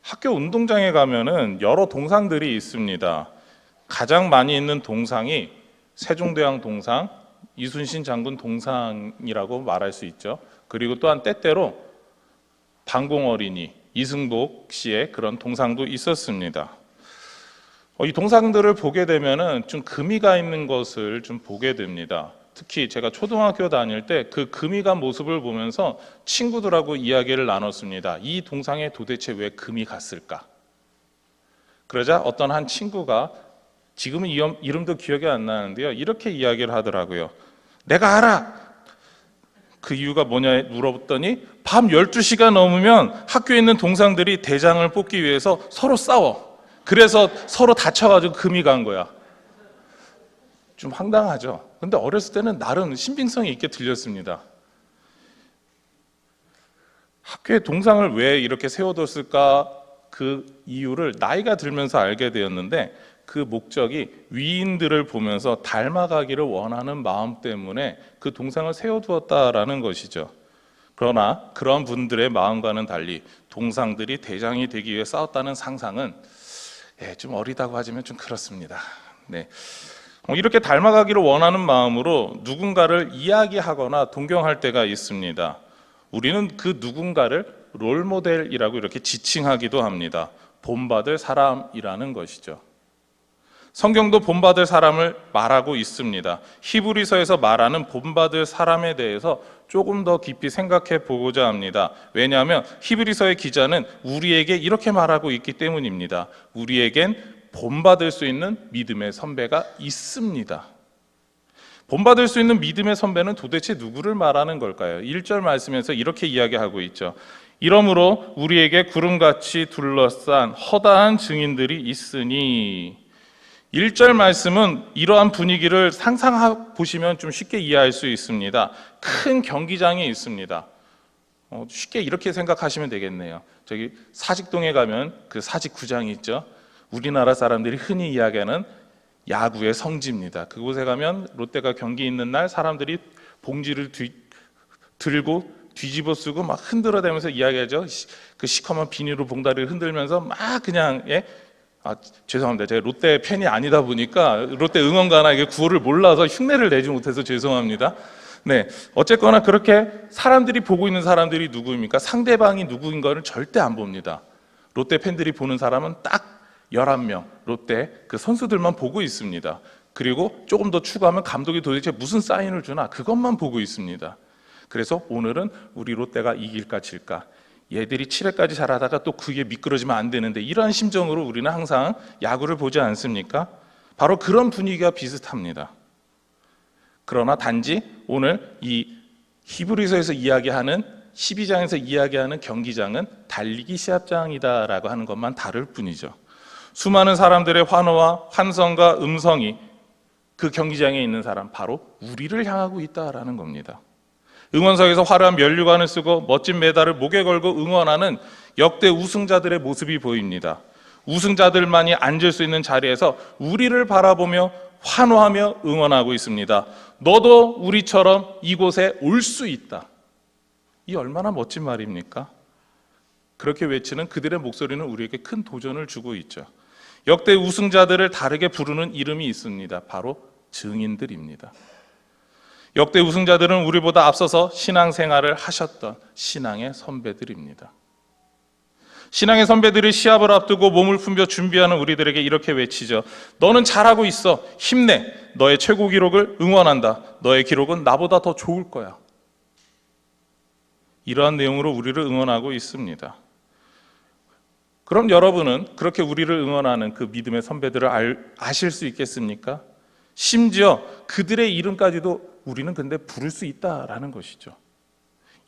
학교 운동장에 가면은 여러 동상들이 있습니다. 가장 많이 있는 동상이 세종대왕 동상, 이순신 장군 동상이라고 말할 수 있죠. 그리고 또한 때때로 방공어린이, 이승복 씨의 그런 동상도 있었습니다. 이 동상들을 보게 되면은 좀 금이가 있는 것을 좀 보게 됩니다. 특히 제가 초등학교 다닐 때 그 금이 간 모습을 보면서 친구들하고 이야기를 나눴습니다. 이 동상에 도대체 왜 금이 갔을까? 그러자 어떤 한 친구가 지금은 이름도 기억이 안 나는데요. 이렇게 이야기를 하더라고요. 내가 알아! 그 이유가 뭐냐 물어봤더니 밤 12시가 넘으면 학교에 있는 동상들이 대장을 뽑기 위해서 서로 싸워. 그래서 서로 다쳐가지고 금이 간 거야. 좀 황당하죠. 근데 어렸을 때는 나름 신빙성이 있게 들렸습니다. 학교에 동상을 왜 이렇게 세워뒀을까? 그 이유를 나이가 들면서 알게 되었는데 그 목적이 위인들을 보면서 닮아가기를 원하는 마음 때문에 그 동상을 세워두었다라는 것이죠. 그러나 그런 분들의 마음과는 달리 동상들이 대장이 되기 위해 싸웠다는 상상은 좀 어리다고 하지만 좀 그렇습니다. 네. 이렇게 닮아가기를 원하는 마음으로 누군가를 이야기하거나 동경할 때가 있습니다. 우리는 그 누군가를 롤모델이라고 이렇게 지칭하기도 합니다. 본받을 사람이라는 것이죠. 성경도 본받을 사람을 말하고 있습니다. 히브리서에서 말하는 본받을 사람에 대해서 조금 더 깊이 생각해 보고자 합니다. 왜냐하면 히브리서의 기자는 우리에게 이렇게 말하고 있기 때문입니다. 우리에겐 본받을 수 있는 믿음의 선배가 있습니다. 본받을 수 있는 믿음의 선배는 도대체 누구를 말하는 걸까요? 1절 말씀에서 이렇게 이야기하고 있죠. 이러므로 우리에게 구름같이 둘러싼 허다한 증인들이 있으니 1절 말씀은 이러한 분위기를 상상해 보시면 좀 쉽게 이해할 수 있습니다. 큰 경기장이 있습니다. 쉽게 이렇게 생각하시면 되겠네요. 저기 사직동에 가면 그 사직구장이 있죠. 우리나라 사람들이 흔히 이야기하는 야구의 성지입니다. 그곳에 가면 롯데가 경기 있는 날 사람들이 봉지를 들고 뒤집어 쓰고 막 흔들어대면서 이야기하죠. 그 시커먼 비닐로 봉다리를 흔들면서 막 그냥 죄송합니다. 제가 롯데 팬이 아니다 보니까 롯데 응원가나 이게 구호를 몰라서 흉내를 내지 못해서 죄송합니다. 네, 어쨌거나 그렇게 사람들이 보고 있는 사람들이 누구입니까? 상대방이 누구인 거는 절대 안 봅니다. 롯데 팬들이 보는 사람은 딱 11명 롯데 그 선수들만 보고 있습니다. 그리고 조금 더 추가하면 감독이 도대체 무슨 사인을 주나 그것만 보고 있습니다. 그래서 오늘은 우리 롯데가 이길까 질까, 얘들이 7회까지 잘하다가 또 그게 미끄러지면 안 되는데, 이러한 심정으로 우리는 항상 야구를 보지 않습니까? 바로 그런 분위기가 비슷합니다. 그러나 단지 오늘 이 히브리서에서 이야기하는 12장에서 이야기하는 경기장은 달리기 시합장이다라고 하는 것만 다를 뿐이죠. 수많은 사람들의 환호와 환성과 음성이 그 경기장에 있는 사람, 바로 우리를 향하고 있다라는 겁니다. 응원석에서 화려한 면류관을 쓰고 멋진 메달을 목에 걸고 응원하는 역대 우승자들의 모습이 보입니다. 우승자들만이 앉을 수 있는 자리에서 우리를 바라보며 환호하며 응원하고 있습니다. 너도 우리처럼 이곳에 올 수 있다. 이 얼마나 멋진 말입니까? 그렇게 외치는 그들의 목소리는 우리에게 큰 도전을 주고 있죠. 역대 우승자들을 다르게 부르는 이름이 있습니다. 바로 증인들입니다. 역대 우승자들은 우리보다 앞서서 신앙생활을 하셨던 신앙의 선배들입니다. 신앙의 선배들이 시합을 앞두고 몸을 품벼 준비하는 우리들에게 이렇게 외치죠. 너는 잘하고 있어. 힘내. 너의 최고 기록을 응원한다. 너의 기록은 나보다 더 좋을 거야. 이러한 내용으로 우리를 응원하고 있습니다. 그럼 여러분은 그렇게 우리를 응원하는 그 믿음의 선배들을 아실 수 있겠습니까? 심지어 그들의 이름까지도 우리는 근데 부를 수 있다라는 것이죠.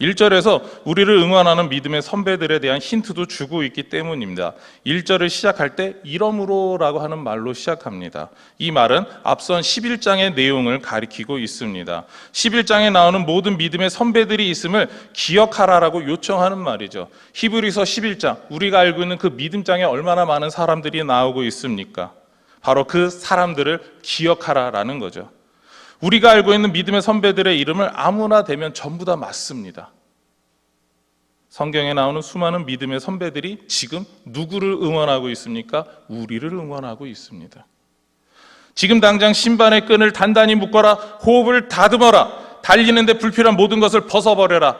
1절에서 우리를 응원하는 믿음의 선배들에 대한 힌트도 주고 있기 때문입니다. 1절을 시작할 때 이러므로라고 하는 말로 시작합니다. 이 말은 앞선 11장의 내용을 가리키고 있습니다. 11장에 나오는 모든 믿음의 선배들이 있음을 기억하라라고 요청하는 말이죠. 히브리서 11장, 우리가 알고 있는 그 믿음장에 얼마나 많은 사람들이 나오고 있습니까? 바로 그 사람들을 기억하라라는 거죠. 우리가 알고 있는 믿음의 선배들의 이름을 아무나 대면 전부 다 맞습니다. 성경에 나오는 수많은 믿음의 선배들이 지금 누구를 응원하고 있습니까? 우리를 응원하고 있습니다. 지금 당장 신발의 끈을 단단히 묶어라. 호흡을 다듬어라. 달리는데 불필요한 모든 것을 벗어버려라.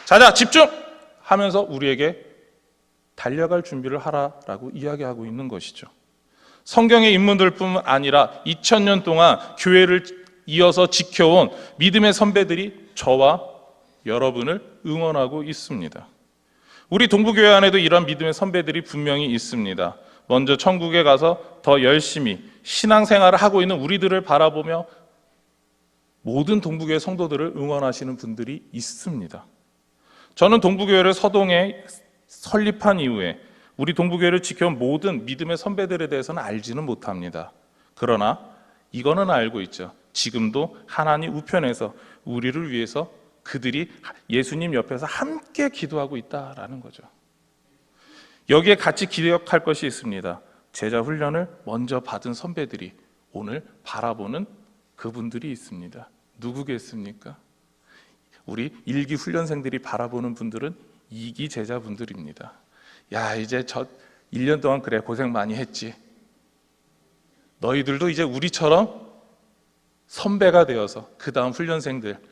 자자, 집중! 하면서 우리에게 달려갈 준비를 하라라고 이야기하고 있는 것이죠. 성경의 인물들뿐만 아니라 2000년 동안 교회를 이어서 지켜온 믿음의 선배들이 저와 여러분을 응원하고 있습니다. 우리 동부교회 안에도 이런 믿음의 선배들이 분명히 있습니다. 먼저 천국에 가서 더 열심히 신앙생활을 하고 있는 우리들을 바라보며 모든 동부교회 성도들을 응원하시는 분들이 있습니다. 저는 동부교회를 서동에 설립한 이후에 우리 동부교회를 지켜온 모든 믿음의 선배들에 대해서는 알지는 못합니다. 그러나 이거는 알고 있죠. 지금도 하나님 우편에서 우리를 위해서 그들이 예수님 옆에서 함께 기도하고 있다라는 거죠. 여기에 같이 기억할 것이 있습니다. 제자 훈련을 먼저 받은 선배들이 오늘 바라보는 그분들이 있습니다. 누구겠습니까? 우리 1기 훈련생들이 바라보는 분들은 2기 제자분들입니다. 야, 이제 저 1년 동안 그래 고생 많이 했지. 너희들도 이제 우리처럼 선배가 되어서 그 다음 훈련생들,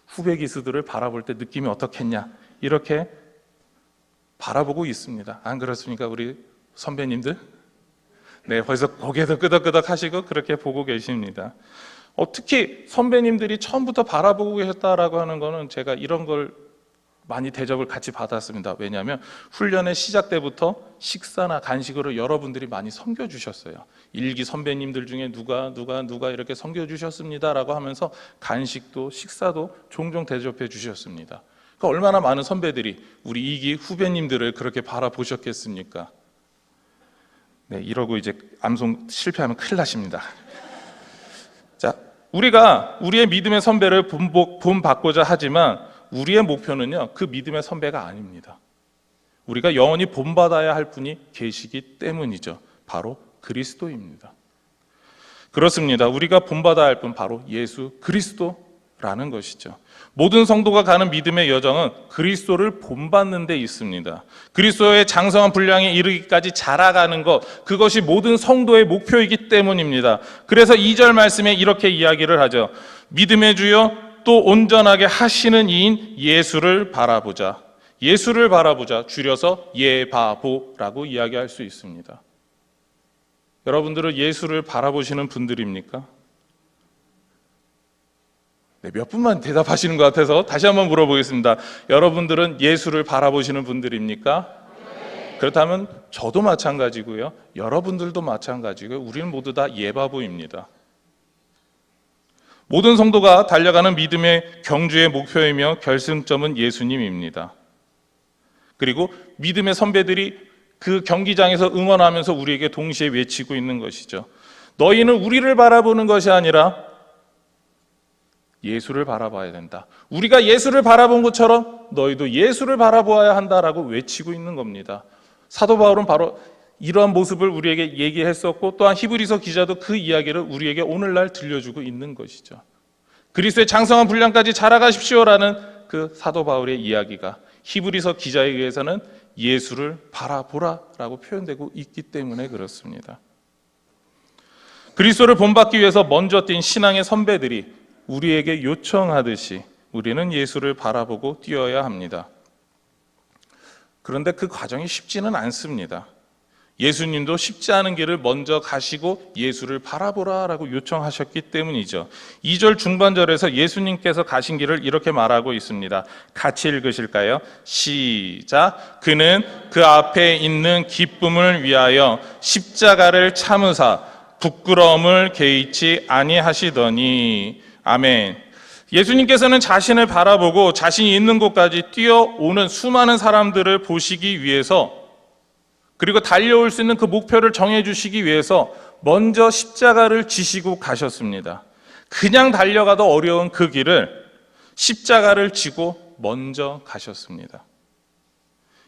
후배 기수들을 바라볼 때 느낌이 어떻겠냐, 이렇게 바라보고 있습니다. 안 그렇습니까, 우리 선배님들? 네, 벌써 고개도 끄덕끄덕 하시고 그렇게 보고 계십니다. 특히 선배님들이 처음부터 바라보고 계셨다라고 하는 거는 제가 이런 걸 많이 대접을 같이 받았습니다. 왜냐하면 훈련의 시작 때부터 식사나 간식으로 여러분들이 많이 섬겨주셨어요. 1기 선배님들 중에 누가 이렇게 섬겨주셨습니다라고 하면서 간식도 식사도 종종 대접해 주셨습니다. 그러니까 얼마나 많은 선배들이 우리 2기 후배님들을 그렇게 바라보셨겠습니까? 네, 이러고 이제 암송 실패하면 큰일 나십니다. 자, 우리가 우리의 믿음의 선배를 본받고자 하지만 우리의 목표는요, 그 믿음의 선배가 아닙니다. 우리가 영원히 본받아야 할 분이 계시기 때문이죠. 바로 그리스도입니다. 그렇습니다. 우리가 본받아야 할 분 바로 예수 그리스도라는 것이죠. 모든 성도가 가는 믿음의 여정은 그리스도를 본받는 데 있습니다. 그리스도의 장성한 분량에 이르기까지 자라가는 것, 그것이 모든 성도의 목표이기 때문입니다. 그래서 2절 말씀에 이렇게 이야기를 하죠. 믿음의 주여 또 온전하게 하시는 이인 예수를 바라보자. 예수를 바라보자. 줄여서 예바보라고 이야기할 수 있습니다. 여러분들은 예수를 바라보시는 분들입니까? 네, 몇 분만 대답하시는 것 같아서 다시 한번 물어보겠습니다. 여러분들은 예수를 바라보시는 분들입니까? 네. 그렇다면 저도 마찬가지고요. 여러분들도 마찬가지고요. 우리는 모두 다 예바보입니다. 모든 성도가 달려가는 믿음의 경주의 목표이며 결승점은 예수님입니다. 그리고 믿음의 선배들이 그 경기장에서 응원하면서 우리에게 동시에 외치고 있는 것이죠. 너희는 우리를 바라보는 것이 아니라 예수를 바라봐야 된다. 우리가 예수를 바라본 것처럼 너희도 예수를 바라보아야 한다라고 외치고 있는 겁니다. 사도 바울은 바로 이러한 모습을 우리에게 얘기했었고, 또한 히브리서 기자도 그 이야기를 우리에게 오늘날 들려주고 있는 것이죠. 그리스도의 장성한 분량까지 자라가십시오라는 그 사도 바울의 이야기가 히브리서 기자에 의해서는 예수를 바라보라라고 표현되고 있기 때문에 그렇습니다. 그리스도를 본받기 위해서 먼저 뛴 신앙의 선배들이 우리에게 요청하듯이 우리는 예수를 바라보고 뛰어야 합니다. 그런데 그 과정이 쉽지는 않습니다. 예수님도 쉽지 않은 길을 먼저 가시고 예수를 바라보라라고 요청하셨기 때문이죠. 2절 중반절에서 예수님께서 가신 길을 이렇게 말하고 있습니다. 같이 읽으실까요? 시작. 그는 그 앞에 있는 기쁨을 위하여 십자가를 참으사 부끄러움을 개의치 아니하시더니. 아멘. 예수님께서는 자신을 바라보고 자신이 있는 곳까지 뛰어오는 수많은 사람들을 보시기 위해서, 그리고 달려올 수 있는 그 목표를 정해주시기 위해서 먼저 십자가를 지시고 가셨습니다. 그냥 달려가도 어려운 그 길을 십자가를 지고 먼저 가셨습니다.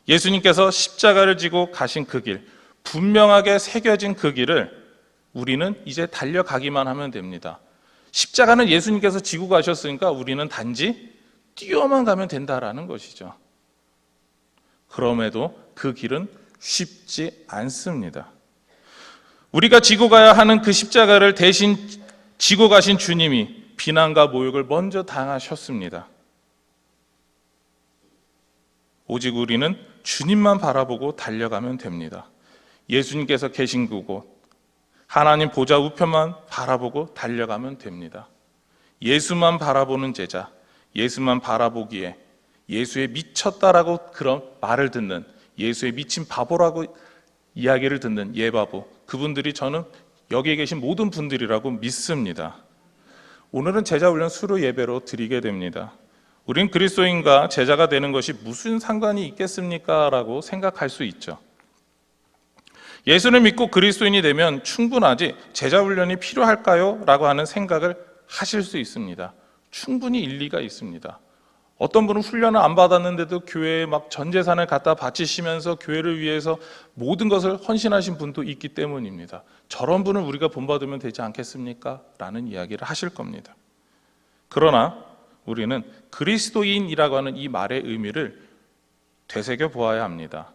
예수님께서 십자가를 지고 가신 그 길, 분명하게 새겨진 그 길을 우리는 이제 달려가기만 하면 됩니다. 십자가는 예수님께서 지고 가셨으니까 우리는 단지 뛰어만 가면 된다라는 것이죠. 그럼에도 그 길은 쉽지 않습니다. 우리가 지고 가야 하는 그 십자가를 대신 지고 가신 주님이 비난과 모욕을 먼저 당하셨습니다. 오직 우리는 주님만 바라보고 달려가면 됩니다. 예수님께서 계신 그곳, 하나님 보좌 우편만 바라보고 달려가면 됩니다. 예수만 바라보는 제자, 예수만 바라보기에 예수에 미쳤다라고 그런 말을 듣는, 예수에 미친 바보라고 이야기를 듣는 예바보, 그분들이 저는 여기에 계신 모든 분들이라고 믿습니다. 오늘은 제자훈련 수료 예배로 드리게 됩니다. 우린 그리스도인과 제자가 되는 것이 무슨 상관이 있겠습니까? 라고 생각할 수 있죠. 예수를 믿고 그리스도인이 되면 충분하지 제자훈련이 필요할까요? 라고 하는 생각을 하실 수 있습니다. 충분히 일리가 있습니다. 어떤 분은 훈련을 안 받았는데도 교회에 막 전 재산을 갖다 바치시면서 교회를 위해서 모든 것을 헌신하신 분도 있기 때문입니다. 저런 분을 우리가 본받으면 되지 않겠습니까? 라는 이야기를 하실 겁니다. 그러나 우리는 그리스도인이라고 하는 이 말의 의미를 되새겨 보아야 합니다.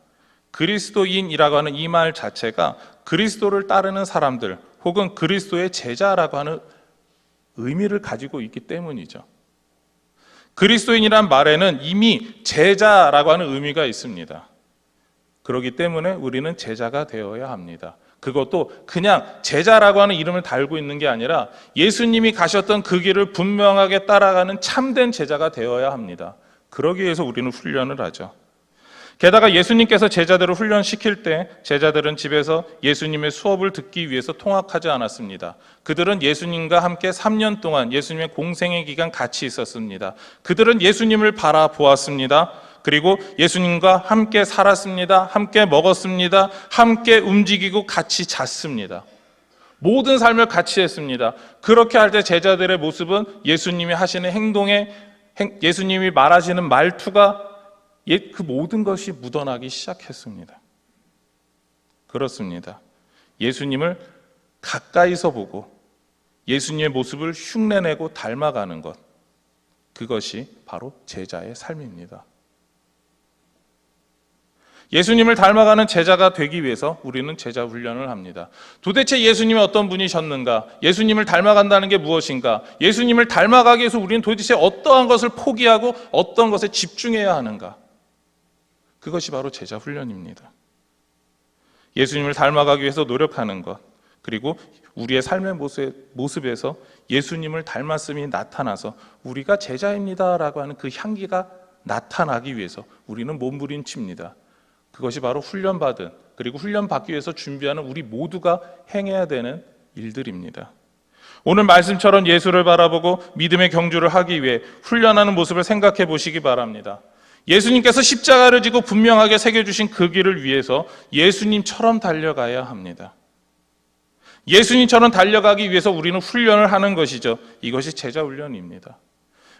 그리스도인이라고 하는 이 말 자체가 그리스도를 따르는 사람들 혹은 그리스도의 제자라고 하는 의미를 가지고 있기 때문이죠. 그리스도인이란 말에는 이미 제자라고 하는 의미가 있습니다. 그렇기 때문에 우리는 제자가 되어야 합니다. 그것도 그냥 제자라고 하는 이름을 달고 있는 게 아니라 예수님이 가셨던 그 길을 분명하게 따라가는 참된 제자가 되어야 합니다. 그러기 위해서 우리는 훈련을 하죠. 게다가 예수님께서 제자들을 훈련시킬 때 제자들은 집에서 예수님의 수업을 듣기 위해서 통학하지 않았습니다. 그들은 예수님과 함께 3년 동안 예수님의 공생의 기간 같이 있었습니다. 그들은 예수님을 바라보았습니다. 그리고 예수님과 함께 살았습니다. 함께 먹었습니다. 함께 움직이고 같이 잤습니다. 모든 삶을 같이 했습니다. 그렇게 할 때 제자들의 모습은 예수님이 하시는 행동에 예수님이 말하시는 말투가 그 모든 것이 묻어나기 시작했습니다. 그렇습니다. 예수님을 가까이서 보고 예수님의 모습을 흉내내고 닮아가는 것, 그것이 바로 제자의 삶입니다. 예수님을 닮아가는 제자가 되기 위해서 우리는 제자 훈련을 합니다. 도대체 예수님이 어떤 분이셨는가? 예수님을 닮아간다는 게 무엇인가? 예수님을 닮아가기 위해서 우리는 도대체 어떠한 것을 포기하고 어떤 것에 집중해야 하는가? 그것이 바로 제자 훈련입니다. 예수님을 닮아가기 위해서 노력하는 것, 그리고 우리의 삶의 모습에서 예수님을 닮았음이 나타나서 우리가 제자입니다라고 하는 그 향기가 나타나기 위해서 우리는 몸부림칩니다. 그것이 바로 훈련받은, 그리고 훈련받기 위해서 준비하는 우리 모두가 행해야 되는 일들입니다. 오늘 말씀처럼 예수를 바라보고 믿음의 경주를 하기 위해 훈련하는 모습을 생각해 보시기 바랍니다. 예수님께서 십자가를 지고 분명하게 새겨주신 그 길을 위해서 예수님처럼 달려가야 합니다. 예수님처럼 달려가기 위해서 우리는 훈련을 하는 것이죠. 이것이 제자 훈련입니다.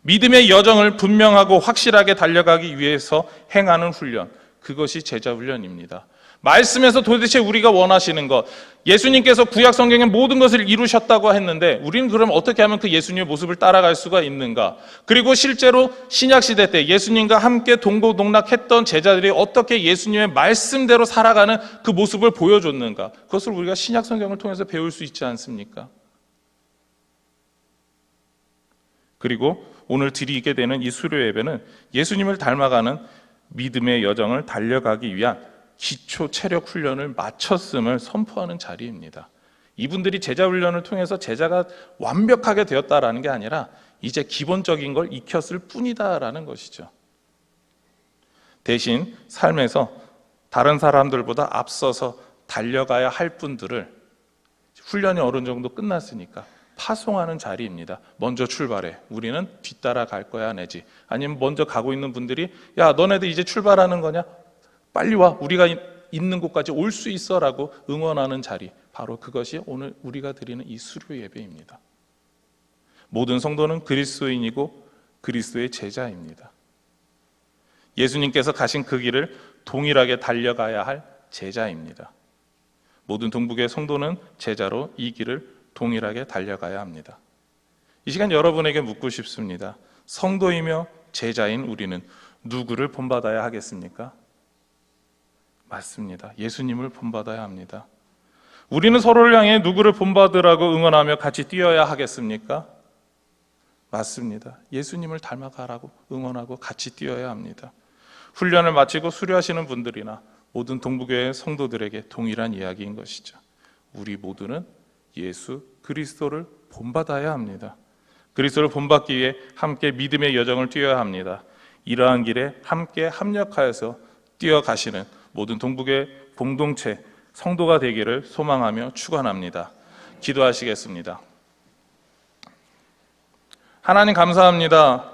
믿음의 여정을 분명하고 확실하게 달려가기 위해서 행하는 훈련, 그것이 제자 훈련입니다. 말씀에서 도대체 우리가 원하시는 것, 예수님께서 구약 성경의 모든 것을 이루셨다고 했는데 우리는 그럼 어떻게 하면 그 예수님의 모습을 따라갈 수가 있는가? 그리고 실제로 신약 시대 때 예수님과 함께 동고동락했던 제자들이 어떻게 예수님의 말씀대로 살아가는 그 모습을 보여줬는가? 그것을 우리가 신약 성경을 통해서 배울 수 있지 않습니까? 그리고 오늘 드리게 되는 이 수료 예배는 예수님을 닮아가는 믿음의 여정을 달려가기 위한 기초 체력 훈련을 마쳤음을 선포하는 자리입니다. 이분들이 제자 훈련을 통해서 제자가 완벽하게 되었다라는 게 아니라 이제 기본적인 걸 익혔을 뿐이다라는 것이죠. 대신 삶에서 다른 사람들보다 앞서서 달려가야 할 분들을 훈련이 어느 정도 끝났으니까 파송하는 자리입니다. 먼저 출발해. 우리는 뒤따라 갈 거야 내지. 아니면 먼저 가고 있는 분들이 야 너네들 이제 출발하는 거냐? 빨리 와. 우리가 있는 곳까지 올 수 있어 라고 응원하는 자리. 바로 그것이 오늘 우리가 드리는 이 수료 예배입니다. 모든 성도는 그리스도인이고 그리스도의 제자입니다. 예수님께서 가신 그 길을 동일하게 달려가야 할 제자입니다. 모든 동북의 성도는 제자로 이 길을 동일하게 달려가야 합니다. 이 시간 여러분에게 묻고 싶습니다. 성도이며 제자인 우리는 누구를 본받아야 하겠습니까? 맞습니다. 예수님을 본받아야 합니다. 우리는 서로를 향해 누구를 본받으라고 응원하며 같이 뛰어야 하겠습니까? 맞습니다. 예수님을 닮아가라고 응원하고 같이 뛰어야 합니다. 훈련을 마치고 수료하시는 분들이나 모든 동부교회 성도들에게 동일한 이야기인 것이죠. 우리 모두는 예수 그리스도를 본받아야 합니다. 그리스도를 본받기 위해 함께 믿음의 여정을 뛰어야 합니다. 이러한 길에 함께 합력하여서 뛰어가시는 모든 동부교회 공동체 성도가 되기를 소망하며 축원합니다. 기도하시겠습니다. 하나님 감사합니다.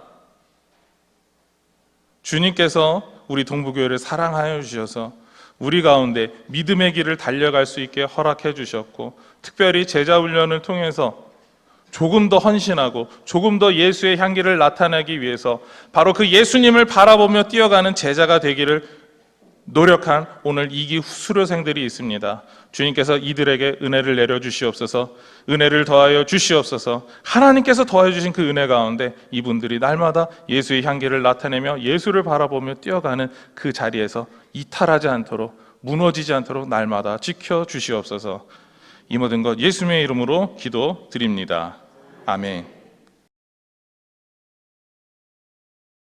주님께서 우리 동부교회를 사랑하여 주셔서 우리 가운데 믿음의 길을 달려갈 수 있게 허락해 주셨고, 특별히 제자 훈련을 통해서 조금 더 헌신하고 조금 더 예수의 향기를 나타내기 위해서 바로 그 예수님을 바라보며 뛰어가는 제자가 되기를 노력한 오늘 2기 수료생들이 있습니다. 주님께서 이들에게 은혜를 내려주시옵소서, 은혜를 더하여 주시옵소서. 하나님께서 더하여 주신 그 은혜 가운데 이분들이 날마다 예수의 향기를 나타내며 예수를 바라보며 뛰어가는 그 자리에서 이탈하지 않도록, 무너지지 않도록 날마다 지켜주시옵소서. 이 모든 것 예수님의 이름으로 기도드립니다. 아멘.